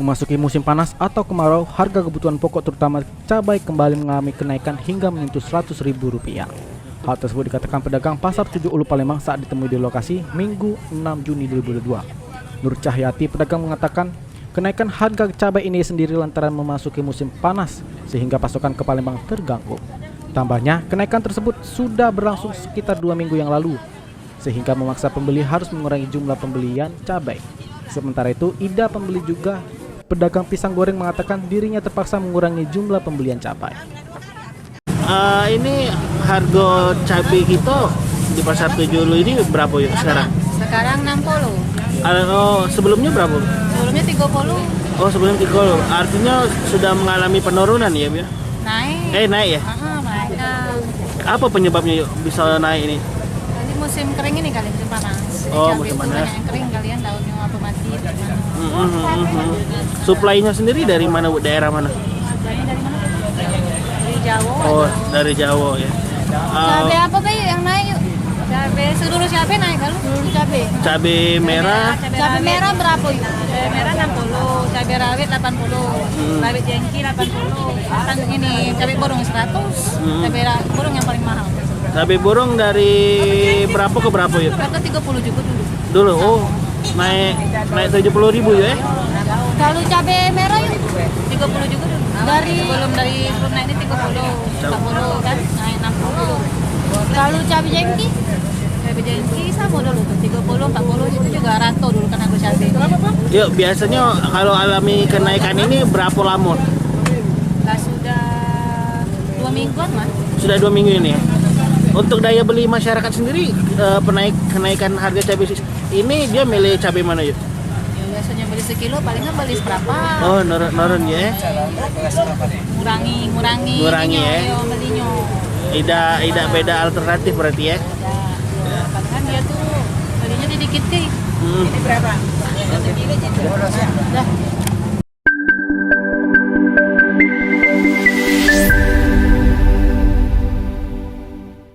Memasuki musim panas atau kemarau, harga kebutuhan pokok terutama cabai kembali mengalami kenaikan hingga menyentuh Rp100.000. Hal tersebut dikatakan pedagang Pasar 7 Ulu Palembang saat ditemui di lokasi Minggu 6 Juni 2022. Nur Cahyati, pedagang, mengatakan kenaikan harga cabai ini sendiri lantaran memasuki musim panas sehingga pasokan ke Palembang terganggu. Tambahnya, kenaikan tersebut sudah berlangsung sekitar 2 minggu yang lalu, sehingga memaksa pembeli harus mengurangi jumlah pembelian cabai. Sementara itu, Ida, pembeli juga pedagang pisang goreng, mengatakan dirinya terpaksa mengurangi jumlah pembelian cabai. Ini harga cabai kita di Pasar 7 Ulu ini berapa ya sekarang? Sekarang 60. Sebelumnya berapa? Sebelumnya 30. Oh, sebelum 30. Artinya sudah mengalami penurunan ya, Bu? Naik. Naik ya? Naik. Apa penyebabnya bisa naik ini? Nanti musim kering ini kali, musim panas. Oh, Cabai musim itu panas. banyak yang kering kalian daunnya apa mati. Suplainya sendiri dari mana, Bu? Daerah mana? Dari mana? Dari Jawa. Oh, dari Jawa ya. Cabai apa Bay yang naik yuk? Cabai seluruh cabai naik kalau seluruh cabai. Cabai merah. Cabai merah berapa yuk? Cabai merah 60, cabai rawit 80, rawit jengki 80. Kan ini cabai borong 100. Cabai borong yang paling mahal. Cabai borong dari berapa ke berapa ya? Berapa 30 juga dulu. Dulu, naik 70.000 ya? Kalau cabai merah yuk 30 juga dulu. Sebelum naik ini 30, 40 kan, naik 60. Kalau cabai jengki sama dulu tuh 30, 40 itu juga rata dulu kan aku cabai. Yuk, biasanya kalau alami kenaikan ini berapa lama? Nah, sudah 2 mingguan mas. Sudah 2 minggu ini ya? Untuk daya beli masyarakat sendiri, kenaikan harga cabai ini dia milih cabai mana yuk? Ya, biasanya beli sekilo palingan beli seberapa. Oh, nurun ya? Ngurangi Ngurangi ya? Yo, belinya. Tidak beda alternatif berarti ya? Palingan dia tuh belinya dikit sih. Ini berapa? Dah.